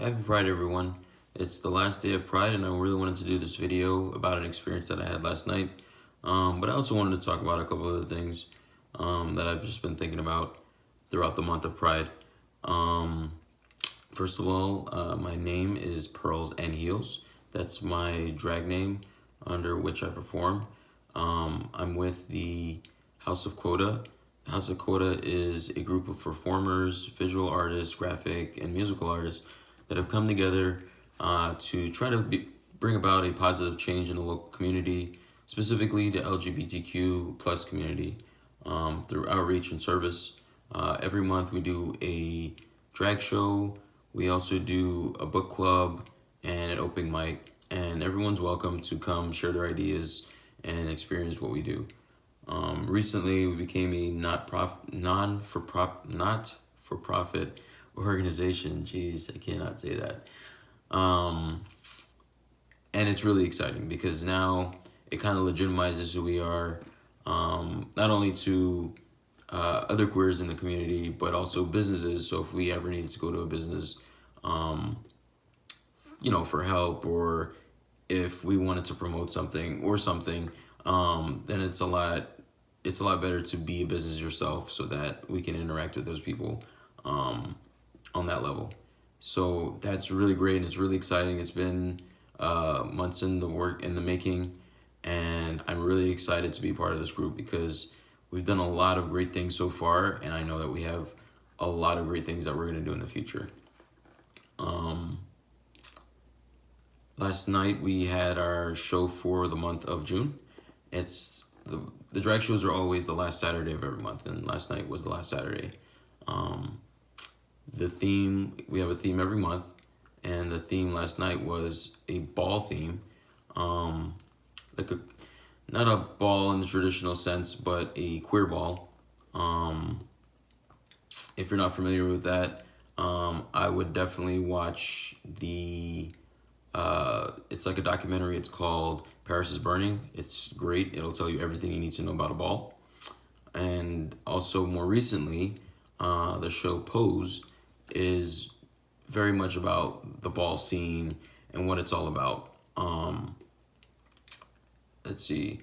Happy Pride, everyone. It's the last day of Pride, and I really wanted to do this video about an experience that I had last night. But I also wanted to talk about a couple other things that I've just been thinking about throughout the month of Pride. Um, First of all, my name is Pearls.Heels. That's my drag name under which I perform. I'm with the House of QUOTA. House of QUOTA is a group of performers, visual artists, graphic, and musical artists that have come together to try to bring about a positive change in the local community, specifically the LGBTQ plus community, through outreach and service. Every month we do a drag show. We also do a book club and an open mic, and everyone's welcome to come share their ideas and experience what we do. Recently, we became a not-for-profit organization. Jeez, I cannot say that. And it's really exciting because now it kind of legitimizes who we are, not only to other queers in the community, but also businesses. So if we ever needed to go to a business, for help, or if we wanted to promote something, then it's a lot better to be a business yourself so that we can interact with those people on that level. So that's really great, and it's really exciting. It's been months in the making, and I'm really excited to be part of this group because we've done a lot of great things so far, and I know that we have a lot of great things that we're going to do in the future. Last night we had our show for the month of June. It's the drag shows are always the last Saturday of every month, and last night was the last Saturday. The theme, we have a theme every month, and the theme last night was a ball theme. Not a ball in the traditional sense, but a queer ball. If you're not familiar with that, I would definitely watch it's like a documentary. It's called Paris is Burning. It's great. It'll tell you everything you need to know about a ball. And also more recently, the show Pose is very much about the ball scene and what it's all about. Let's see.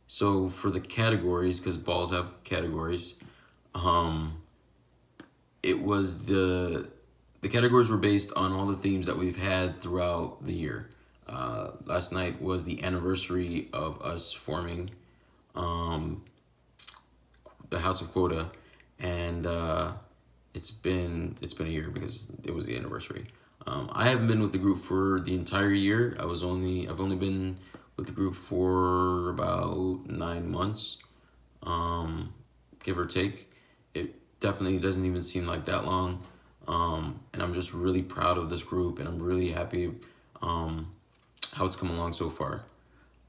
So for the categories, because balls have categories, it was the categories were based on all the themes that we've had throughout the year. Last night was the anniversary of us forming the House of QUOTA, and it's been a year because it was the anniversary. I haven't been with the group for the entire year. I've only been with the group for about 9 months, give or take. It definitely doesn't even seem like that long. And I'm just really proud of this group, and I'm really happy how it's come along so far.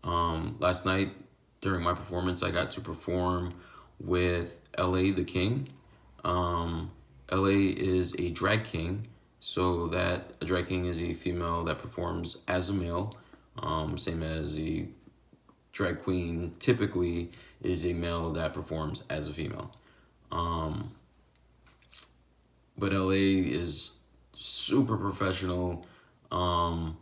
Last night during my performance, I got to perform with LA the King. LA is a drag king, so that a drag king is a female that performs as a male, same as a drag queen typically is a male that performs as a female. But LA is super professional, and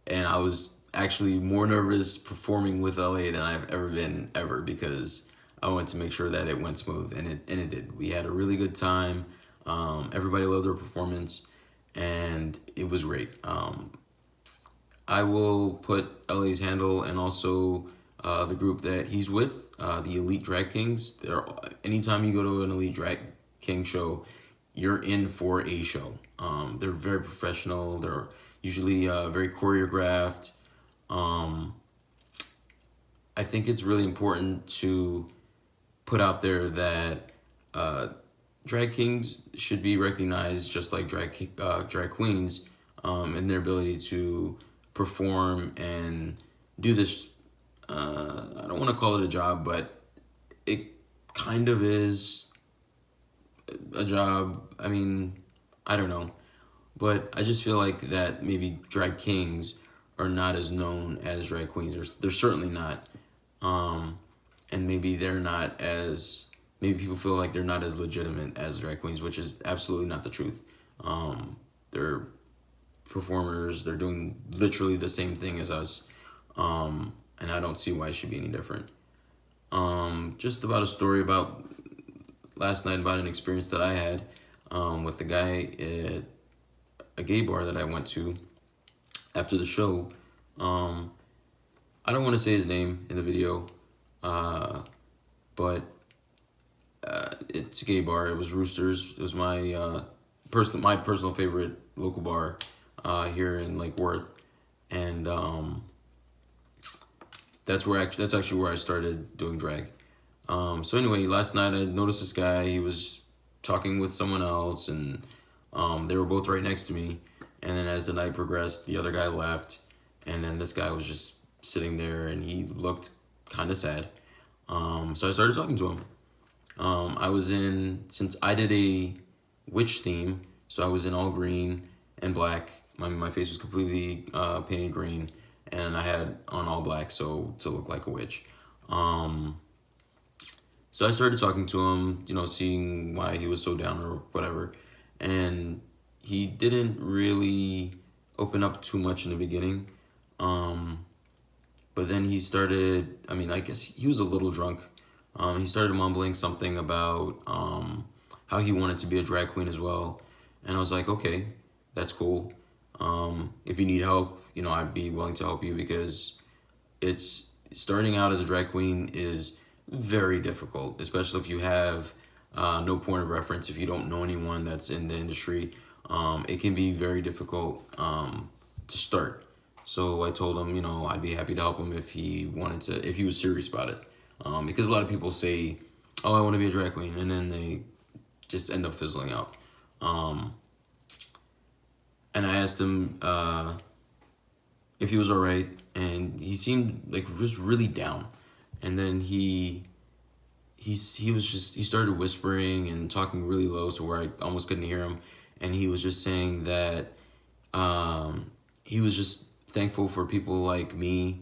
I was actually more nervous performing with LA than I've ever been because I wanted to make sure that it went smooth, and it did. We had a really good time. Everybody loved their performance, and it was great. I will put LA's handle and also the group that he's with, the Elite Drag Kings. Anytime you go to an Elite Drag King show, you're in for a show. They're very professional. They're usually very choreographed. I think it's really important to put out there that drag kings should be recognized just like drag queens in their ability to perform and do this. I don't want to call it a job, but it kind of is a job. I mean, I don't know, but I just feel like that maybe drag kings are not as known as drag queens. They're certainly not, and maybe people feel like they're not as legitimate as drag queens, which is absolutely not the truth. They're performers. They're doing literally the same thing as us. And I don't see why it should be any different. Just about a story about last night, about an experience that I had with the guy at a gay bar that I went to after the show. I don't want to say his name in the video, but it's a gay bar. It was Roosters. It was my personal favorite local bar here in Lake Worth, and that's actually where I started doing drag. So anyway, last night I noticed this guy. He was talking with someone else, and they were both right next to me. And then as the night progressed, the other guy left, and then this guy was just sitting there, and he looked kind of sad. So I started talking to him. Since I did a witch theme, so I was in all green and black. My face was completely painted green, and I had on all black, so to look like a witch. So I started talking to him, seeing why he was so down or whatever. And he didn't really open up too much in the beginning. But then he started, I guess he was a little drunk. He started mumbling something about how he wanted to be a drag queen as well. And I was like, okay, that's cool. If you need help, I'd be willing to help you, because it's starting out as a drag queen is very difficult, especially if you have no point of reference, if you don't know anyone that's in the industry. It can be very difficult to start. So I told him, I'd be happy to help him if he was serious about it. Because a lot of people say, oh, I want to be a drag queen, and then they just end up fizzling out. And I asked him if he was all right, and he seemed like just really down. And then he started whispering and talking really low, so where I almost couldn't hear him. And he was just saying that he was just thankful for people like me,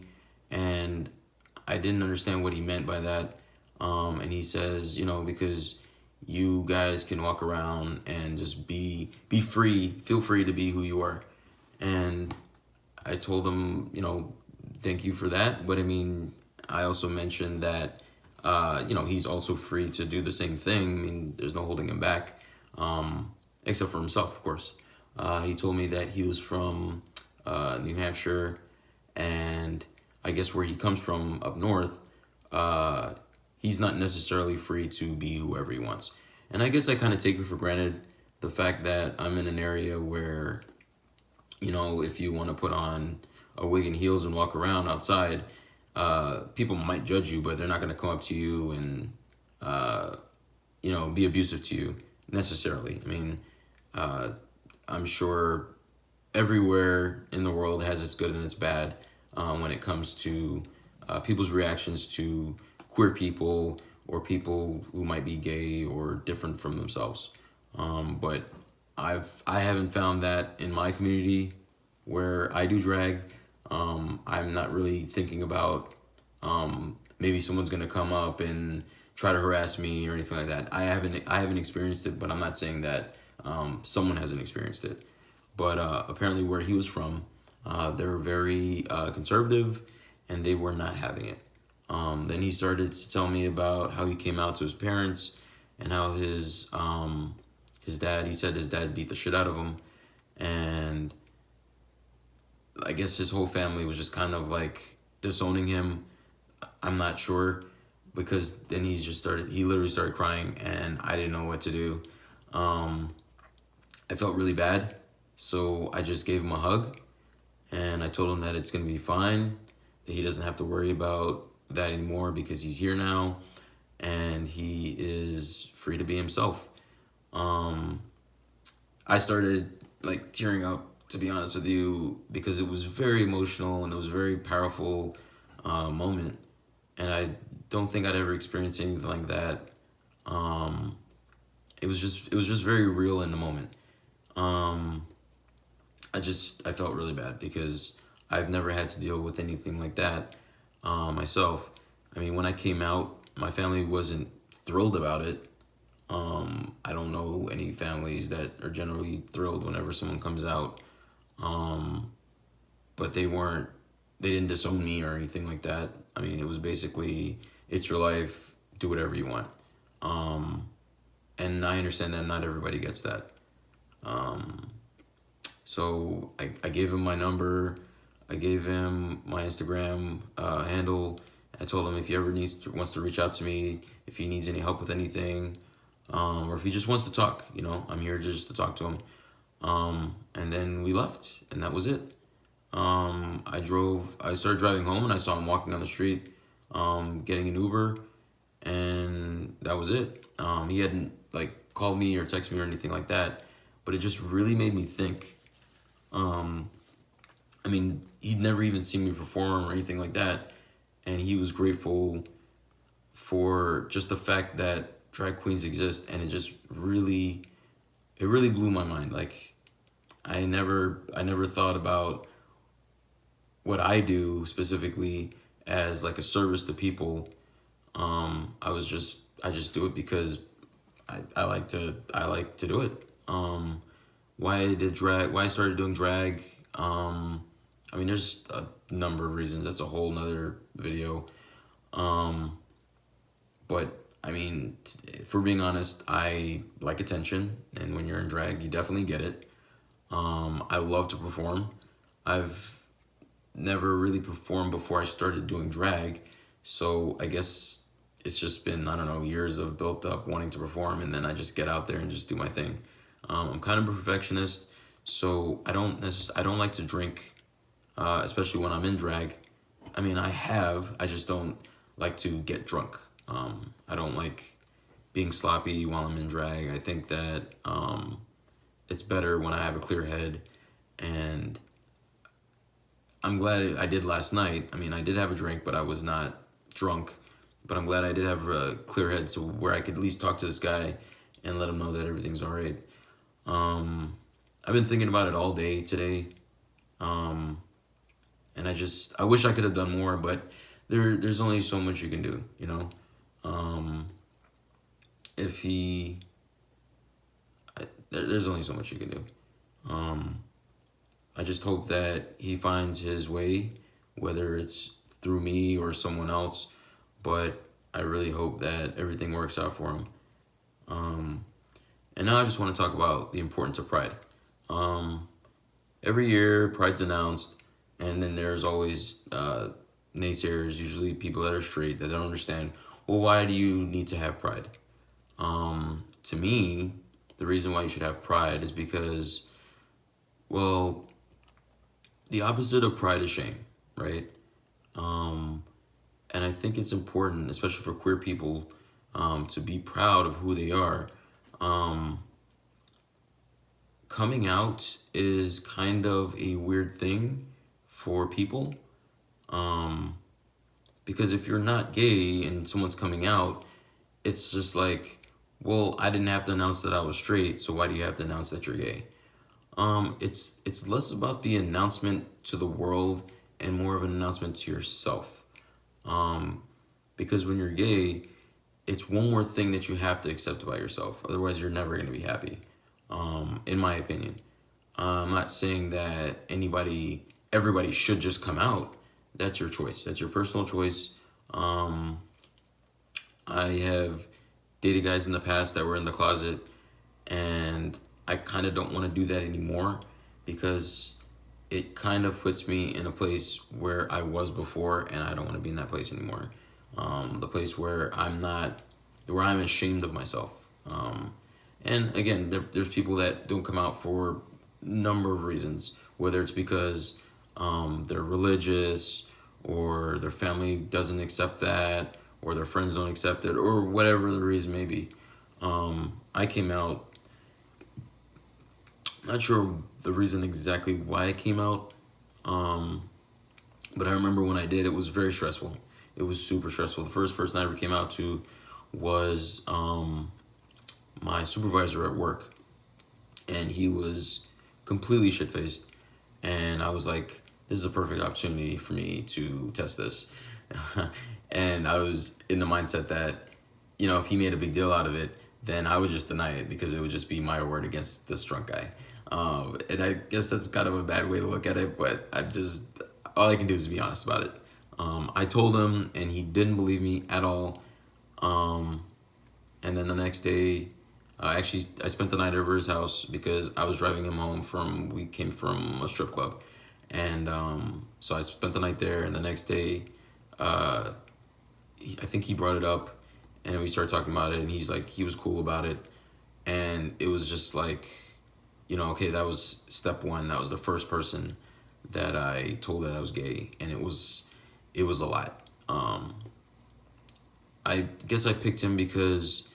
and I didn't understand what he meant by that. And he says, because you guys can walk around and just be free, feel free to be who you are. And I told him, thank you for that. But I also mentioned that, he's also free to do the same thing. There's no holding him back, except for himself, of course. He told me that he was from New Hampshire, and I guess where he comes from up north, he's not necessarily free to be whoever he wants. And I guess I kind of take it for granted, the fact that I'm in an area where, if you want to put on a wig and heels and walk around outside, people might judge you, but they're not going to come up to you and, be abusive to you necessarily. I'm sure everywhere in the world has its good and its bad when it comes to people's reactions to queer people or people who might be gay or different from themselves. But I haven't found that in my community where I do drag. I'm not really thinking about maybe someone's gonna come up and try to harass me or anything like that. I haven't experienced it, but I'm not saying that someone hasn't experienced it. But apparently where he was from, they were very conservative, and they were not having it. Then he started to tell me about how he came out to his parents, and how his dad, he said his dad beat the shit out of him. And I guess his whole family was just kind of like disowning him. I'm not sure, because then he literally started crying, and I didn't know what to do. I felt really bad, so I just gave him a hug, and I told him that it's gonna be fine, that he doesn't have to worry about that anymore, because he's here now, and he is free to be himself. I started tearing up, to be honest with you, because it was very emotional, and it was a very powerful moment, and I don't think I'd ever experienced anything like that. It was just very real in the moment. I felt really bad, because I've never had to deal with anything like that myself. When I came out, my family wasn't thrilled about it. I don't know any families that are generally thrilled whenever someone comes out. Um, but they didn't disown me or anything like that. I mean, it was basically, it's your life, do whatever you want. Um, and I understand that not everybody gets that. Um, so I gave him my number, I gave him my Instagram handle. I told him if he ever wants to reach out to me, if he needs any help with anything, or if he just wants to talk, I'm here just to talk to him. And then we left, and that was it. I started driving home, and I saw him walking on the street, getting an Uber, and that was it. He hadn't like called me or texted me or anything like that, but it just really made me think. Um, I mean, he'd never even seen me perform or anything like that, and he was grateful for just the fact that drag queens exist, and it really blew my mind. Like, I never thought about what I do specifically as like a service to people. I just do it because I like to do it. Why I started doing drag. I mean, there's a number of reasons. That's a whole nother video. Um, but I mean, for being honest, I like attention, and when you're in drag, you definitely get it. I love to perform. I've never really performed before I started doing drag, so I guess it's just been, I don't know, years of built up wanting to perform, and then I just get out there and just do my thing. I'm kind of a perfectionist, so I don't like to drink, especially when I'm in drag. I mean, I just don't like to get drunk. I don't like being sloppy while I'm in drag. I think that it's better when I have a clear head, and I'm glad I did last night. I mean, I did have a drink, but I was not drunk. But I'm glad I did have a clear head, so where I could at least talk to this guy and let him know that everything's all right. I've been thinking about it all day today, and I wish I could have done more, but there's only so much you can do, you know. If he, there's only so much you can do. Um, I just hope that he finds his way, whether it's through me or someone else. But I really hope that everything works out for him. Um, and now I just want to talk about the importance of pride. Um, every year, pride's announced, and then there's always naysayers, usually people that are straight that don't understand. Well, why do you need to have pride? To me, the reason why you should have pride is because, well, the opposite of pride is shame, right? And I think it's important, especially for queer people, to be proud of who they are. Um, Coming out is kind of a weird thing for people, um, because if you're not gay and someone's coming out, it's just like, well, I didn't have to announce that I was straight, so why do you have to announce that you're gay? It's less about the announcement to the world and more of an announcement to yourself. Um, because when you're gay, it's one more thing that you have to accept about yourself. Otherwise, you're never going to be happy. In my opinion, I'm not saying that everybody should just come out. That's your choice. That's your personal choice. Um, I have dated guys in the past that were in the closet, and I kind of don't want to do that anymore because it kind of puts me in a place where I was before, and I don't want to be in that place anymore. The place where where I'm ashamed of myself. And again, there's people that don't come out for a number of reasons, whether it's because they're religious, or their family doesn't accept that, or their friends don't accept it, or whatever the reason may be. I came out, not sure the reason exactly why I came out, but I remember when I did, it was very stressful. It was super stressful. The first person I ever came out to was my supervisor at work, and he was completely shit-faced, and I was like, this is a perfect opportunity for me to test this. And I was in the mindset that, if he made a big deal out of it, then I would just deny it because it would just be my word against this drunk guy. And I guess that's kind of a bad way to look at it, but all I can do is be honest about it. I told him, and he didn't believe me at all. Um, and then the next day, actually, I spent the night over his house because I was driving him home we came from a strip club. And so I spent the night there, and the next day, uh, I think he brought it up, and we started talking about it, and he was cool about it. And it was just like, okay, that was step one. That was the first person that I told that I was gay, and it was a lot. I guess I picked him because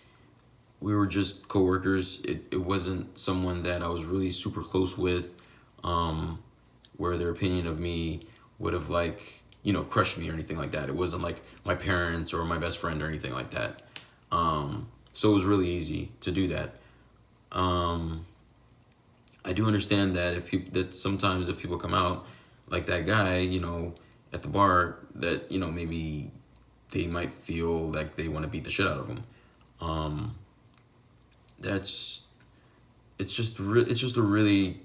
we were just coworkers. It wasn't someone that I was really super close with, where their opinion of me would have crushed me or anything like that. It wasn't like my parents or my best friend or anything like that. So it was really easy to do that. I do understand that that sometimes if people come out like that guy, at the bar, that maybe they might feel like they want to beat the shit out of him. Um, that's it's just a really,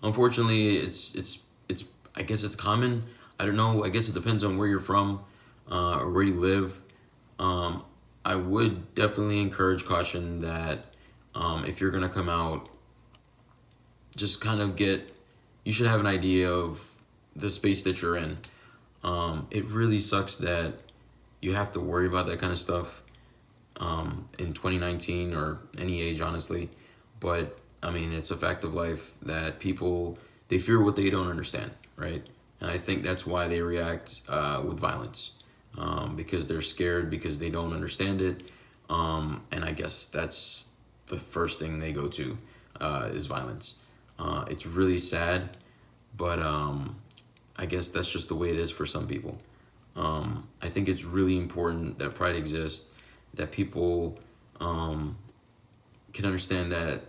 unfortunately, it's I guess it's common. I don't know. I guess it depends on where you're from, or where you live. Um, I would definitely encourage caution that, if you're gonna come out, just kind of you should have an idea of the space that you're in. It really sucks that you have to worry about that kind of stuff, in 2019 or any age, honestly. But I mean, it's a fact of life that people, they fear what they don't understand, right? And I think that's why they react with violence, because they're scared because they don't understand it. And I guess that's the first thing they go to, is violence. It's really sad, but I guess that's just the way it is for some people. I think it's really important that Pride exists, that people, can understand that,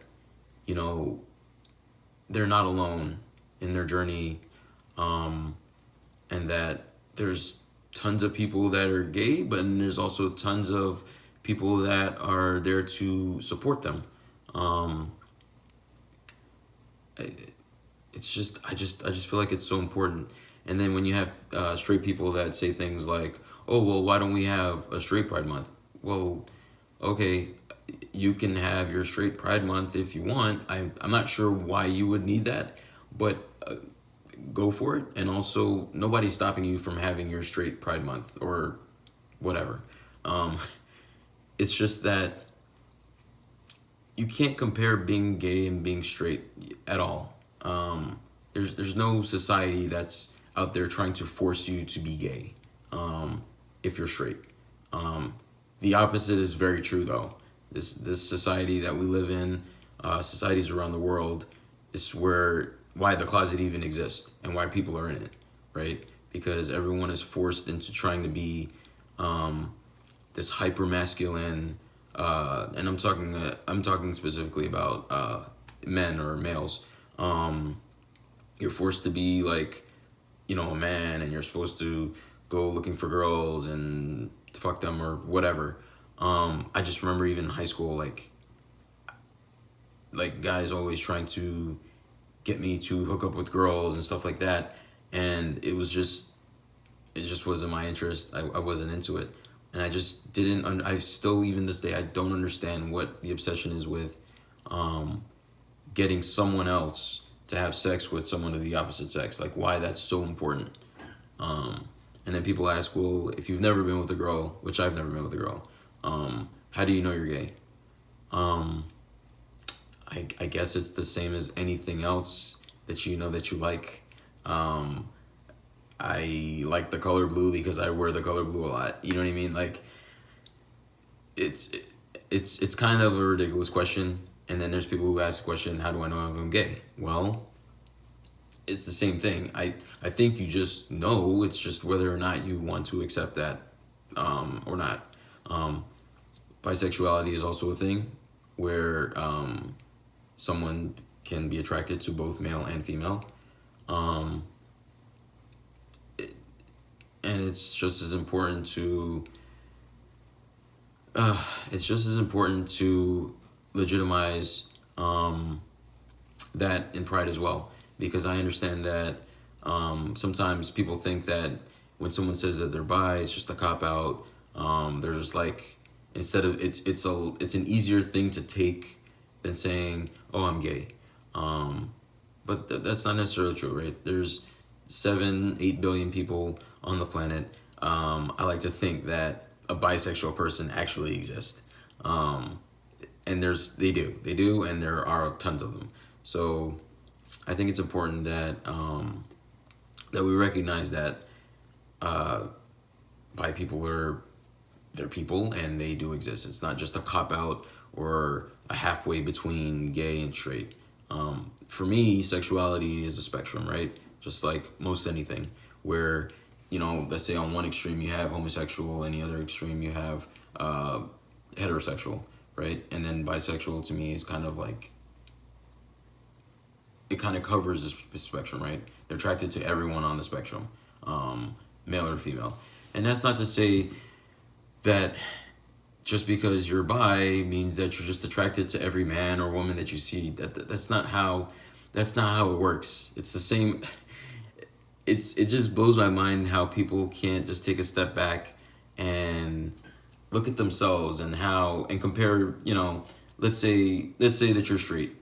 you know, they're not alone in their journey, and that there's tons of people that are gay, but there's also tons of people that are there to support them. Um, I just feel like it's so important. And then when you have straight people that say things like, "Oh, well, why don't we have a straight Pride Month?" Well, okay, you can have your straight Pride Month if you want. I'm not sure why you would need that, but go for it. And also, nobody's stopping you from having your straight Pride Month or whatever. Um, it's just that you can't compare being gay and being straight at all. There's no society that's out there trying to force you to be gay, if you're straight. Um, the opposite is very true though. This society that we live in, societies around the world, is why the closet even exists and why people are in it, right? Because everyone is forced into trying to be, this hyper masculine, and I'm talking specifically about men or males. You're forced to be like, a man, and you're supposed to go looking for girls and fuck them or whatever. I just remember even in high school, like guys always trying to get me to hook up with girls and stuff like that, and it just wasn't my interest. I wasn't into it, and I just didn't. I still, even this day, I don't understand what the obsession is with, getting someone else to have sex with someone of the opposite sex. Like, why that's so important. And then people ask, well, if you've never been with a girl, which I've never been with a girl, how do you know you're gay? I guess it's the same as anything else that you know that you like. I like the color blue because I wear the color blue a lot. You know what I mean? Like, it's it's kind of a ridiculous question. And then there's people who ask the question, how do I know if I'm gay? Well, it's the same thing. I think you just know. It's just whether or not you want to accept that, or not. Um, Bisexuality is also a thing where, someone can be attracted to both male and female. Um, and it's just as important to legitimize, that in pride as well, because I understand that sometimes people think that when someone says that they're bi, it's just a cop out. They're just like, instead of, it's an easier thing to take than saying, oh, I'm gay. But that's not necessarily true, right? There's 7-8 billion people on the planet. I like to think that a bisexual person actually exists. And they do, and there are tons of them. So I think it's important that that we recognize that bi people they're people and they do exist. It's not just a cop out or a halfway between gay and straight. For me, sexuality is a spectrum, right? Just like most anything, where, let's say on one extreme you have homosexual, and the other extreme you have heterosexual, right? And then bisexual to me is kind of like, it kind of covers this spectrum, right? They're attracted to everyone on the spectrum, male or female. And that's not to say that just because you're bi means that you're just attracted to every man or woman that you see. That's not how it works. It's the same. It just blows my mind how people can't just take a step back and look at themselves and compare. Let's say that you're straight.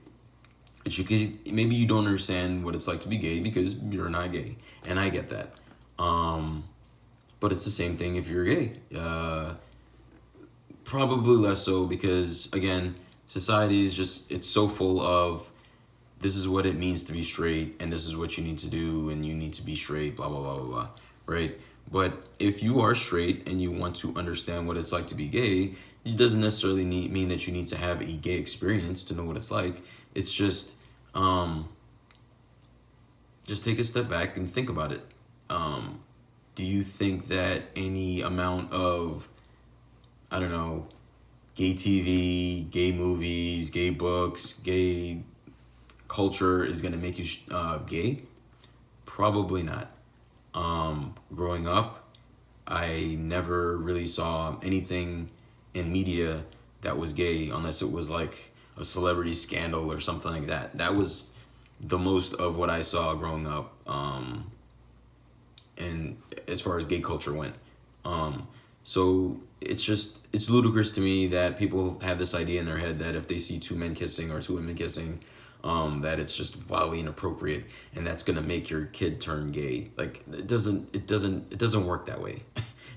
But maybe you don't understand what it's like to be gay because you're not gay, and I get that. But it's the same thing if you're gay. Probably less so because, again, society is it's so full of, this is what it means to be straight, and this is what you need to do, and you need to be straight, blah, blah, blah, blah, blah, right? But if you are straight and you want to understand what it's like to be gay, it doesn't necessarily mean that you need to have a gay experience to know what it's like. It's just take a step back and think about it. Do you think that any amount of, I don't know, gay TV, gay movies, gay books, gay culture is going to make you gay? Probably not. Growing up, I never really saw anything in media that was gay unless it was like a celebrity scandal or something like that. That was the most of what I saw growing up. And as far as gay culture went. So it's ludicrous to me that people have this idea in their head that if they see two men kissing or two women kissing, that it's just wildly inappropriate and that's gonna make your kid turn gay. Like, it doesn't work that way.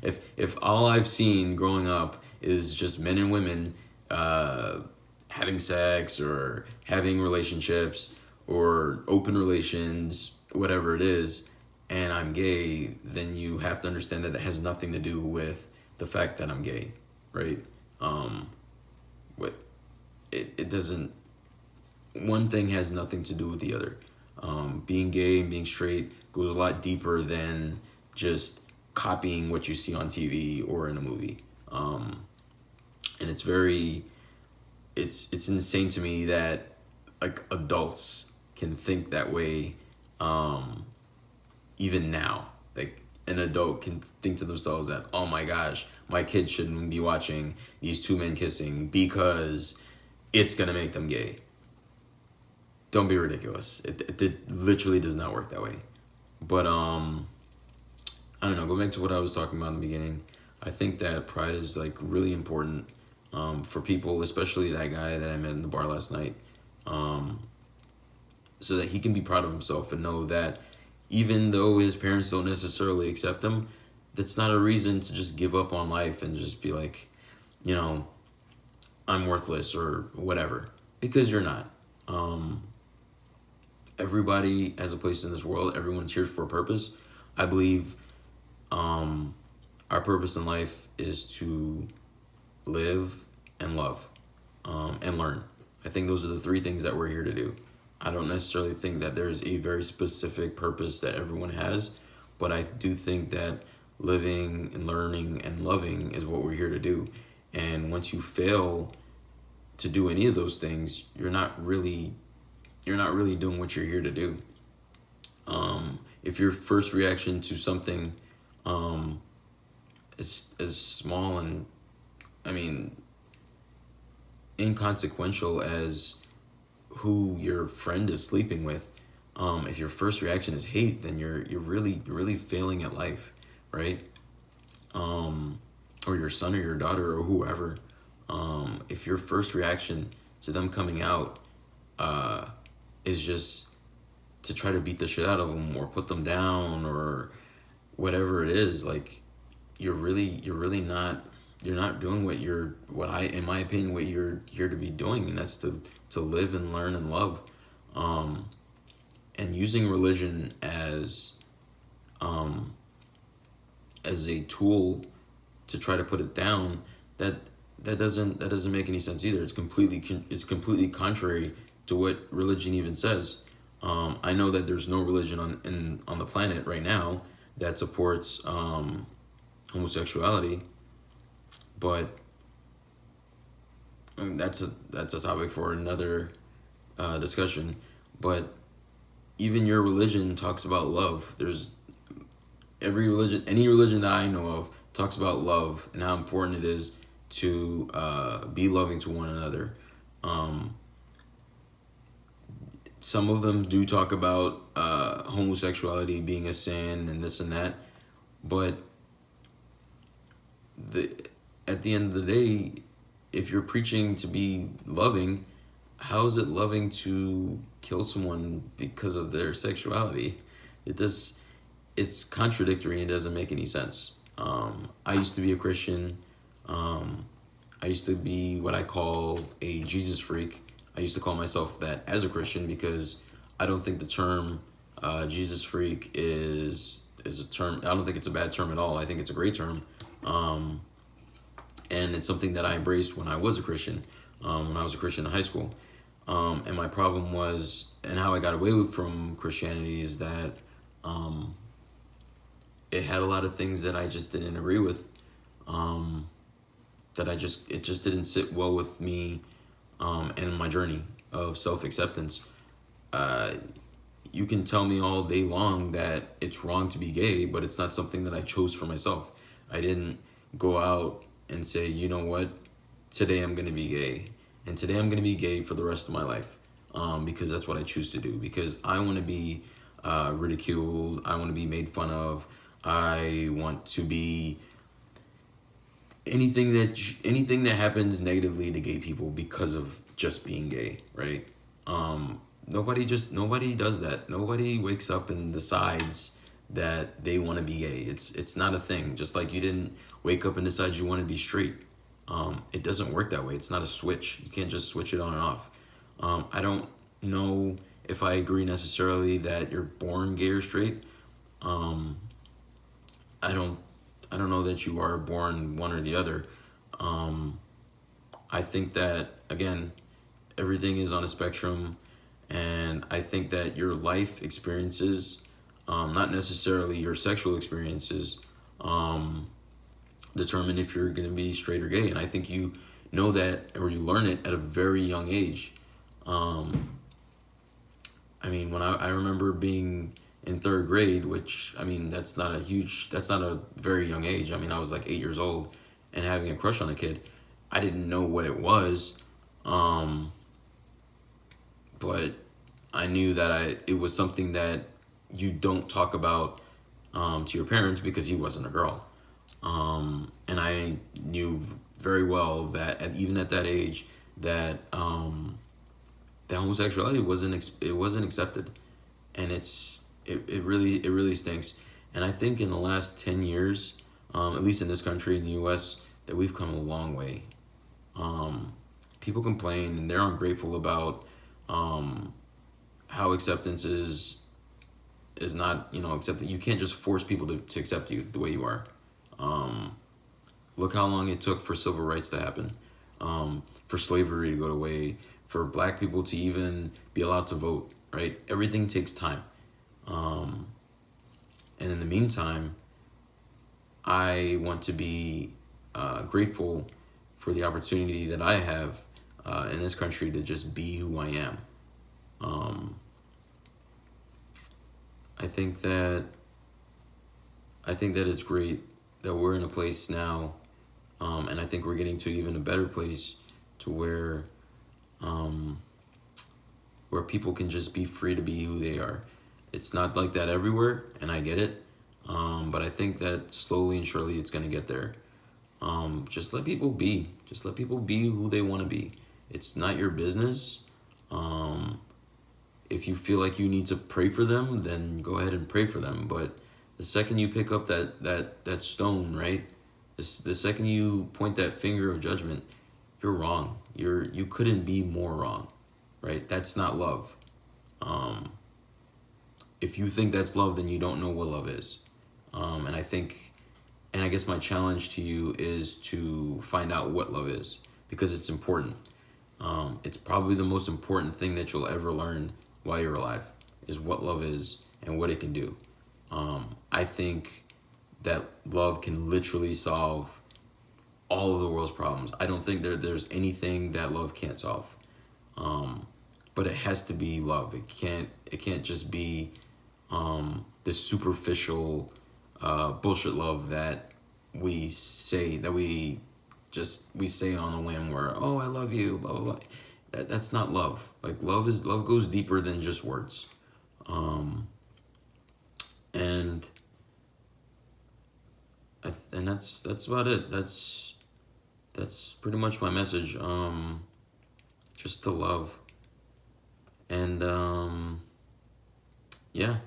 If all I've seen growing up is just men and women having sex or having relationships or open relations, whatever it is, and I'm gay, then you have to understand that it has nothing to do with the fact that I'm gay, right? But it doesn't. One thing has nothing to do with the other. Being gay and being straight goes a lot deeper than just copying what you see on TV or in a movie. And it's insane to me that like adults can think that way. Even now, like an adult can think to themselves that, oh my gosh, my kid shouldn't be watching these two men kissing because it's gonna make them gay. Don't be ridiculous. It literally does not work that way. But I don't know. Go back to what I was talking about in the beginning. I think that pride is like really important for people, especially that guy that I met in the bar last night, so that he can be proud of himself and know that even though his parents don't necessarily accept him, that's not a reason to just give up on life and just be like, I'm worthless or whatever, because you're not. Everybody has a place in this world. Everyone's here for a purpose. I believe our purpose in life is to live and love and learn. I think those are the three things that we're here to do. I don't necessarily think that there's a very specific purpose that everyone has, but I do think that living and learning and loving is what we're here to do. And once you fail to do any of those things, you're not really doing what you're here to do. If your first reaction to something is as small and, inconsequential as who your friend is sleeping with, if your first reaction is hate, then you're really failing at life, right? Or your son or your daughter or whoever. If your first reaction to them coming out is just to try to beat the shit out of them or put them down or whatever it is, like you're not doing what I, in my opinion, what you're here to be doing, and that's to live and learn and love. And using religion as a tool to try to put it down, that doesn't make any sense either. It's completely contrary to what religion even says. I know that there's no religion on the planet right now that supports homosexuality, but that's a topic for another discussion. But even your religion talks about love. There's any religion that I know of talks about love and how important it is to be loving to one another. Some of them do talk about homosexuality being a sin and this and that, but at the end of the day, if you're preaching to be loving, how is it loving to kill someone because of their sexuality? It's contradictory and doesn't make any sense. I used to be a Christian. I used to be what I call a Jesus freak. I used to call myself that as a Christian because I don't think the term Jesus freak is a term. I don't think it's a bad term at all. I think it's a great term. And it's something that I embraced when I was a Christian, when I was a Christian in high school. And my problem was, and how I got away from Christianity is that it had a lot of things that I just didn't agree with. It just didn't sit well with me and my journey of self-acceptance. You can tell me all day long that it's wrong to be gay, but it's not something that I chose for myself. I didn't go out and say, you know what, today I'm going to be gay. And today I'm going to be gay for the rest of my life because that's what I choose to do. Because I want to be ridiculed. I want to be made fun of. I want to be anything that happens negatively to gay people because of just being gay, right? Nobody does that. Nobody wakes up and decides that they want to be gay. It's not a thing. Just like you didn't wake up and decide you want to be straight. It doesn't work that way. It's not a switch. You can't just switch it on and off. I don't know if I agree necessarily that you're born gay or straight. I don't know that you are born one or the other. I think that, again, everything is on a spectrum, and I think that your life experiences, not necessarily your sexual experiences, determine if you're going to be straight or gay. And I think you know that, or you learn it at a very young age. I mean, when I remember being in third grade, which, I mean, that's not a very young age. I mean, I was like 8 years old and having a crush on a kid. I didn't know what it was. But I knew that it was something that you don't talk about to your parents because he wasn't a girl. And I knew very well that even at that age that that homosexuality wasn't accepted, and it really stinks. And I think in the last 10 years, at least in this country, in the U.S., that we've come a long way. People complain and they're ungrateful about how acceptance is not, accepted. You can't just force people to accept you the way you are. Look how long it took for civil rights to happen, for slavery to go away, for black people to even be allowed to vote, right? Everything takes time. And in the meantime, I want to be grateful for the opportunity that I have in this country to just be who I am. I think that it's great that we're in a place now, and I think we're getting to even a better place to where where people can just be free to be who they are. It's not like that everywhere, and I get it. But I think that slowly and surely it's gonna get there. Just let people be. Just let people be who they want to be. It's not your business. If you feel like you need to pray for them, then go ahead and pray for them. But the second you pick up that stone, right? The second you point that finger of judgment, you're wrong. You couldn't be more wrong, right? That's not love. If you think that's love, then you don't know what love is. And I guess my challenge to you is to find out what love is, because it's important. It's probably the most important thing that you'll ever learn while you're alive, is what love is and what it can do. I think that love can literally solve all of the world's problems. I don't think there's anything that love can't solve. But it has to be love. It can't just be this superficial bullshit love that we say on a whim, where, oh, I love you, blah blah blah. That's not love. Like, love goes deeper than just words. And that's about it. That's pretty much my message. Just to love. And yeah,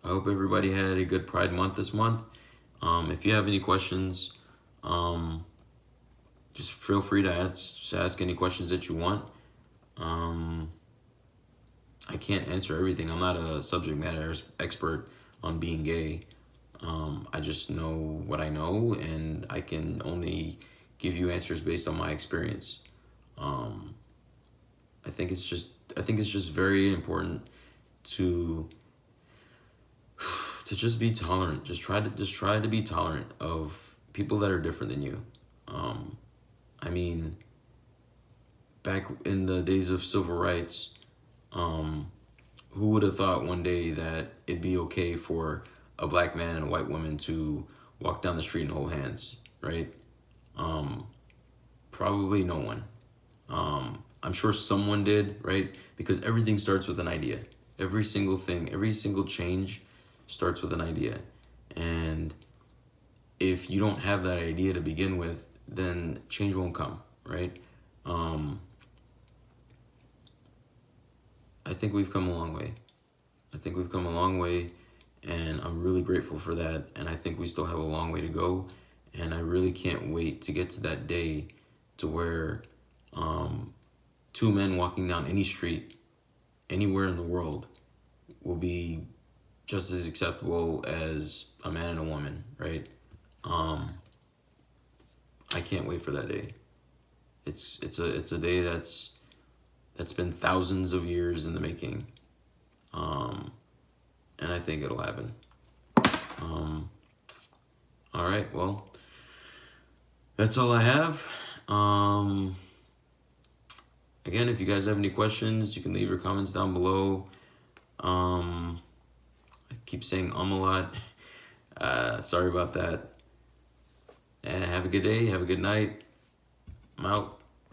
I hope everybody had a good Pride Month this month. If you have any questions, just feel free to ask any questions that you want. I can't answer everything. I'm not a subject matter expert on being gay. I just know what I know, and I can only give you answers based on my experience. I think it's just very important to just be tolerant. Just try to be tolerant of people that are different than you. I mean, back in the days of civil rights, who would have thought one day that it'd be okay for a black man and a white woman to walk down the street and hold hands, right? Probably no one. I'm sure someone did, right? Because everything starts with an idea. Every single thing, every single change starts with an idea. And if you don't have that idea to begin with, then change won't come, right? I think we've come a long way. And I'm really grateful for that. And I think we still have a long way to go. And I really can't wait to get to that day to where two men walking down any street, anywhere in the world, will be just as acceptable as a man and a woman, right? I can't wait for that day. It's a day that's been thousands of years in the making. And I think it'll happen. All right, well, that's all I have. Again, if you guys have any questions, you can leave your comments down below. I keep saying a lot. Sorry about that. And have a good day. Have a good night. I'm out.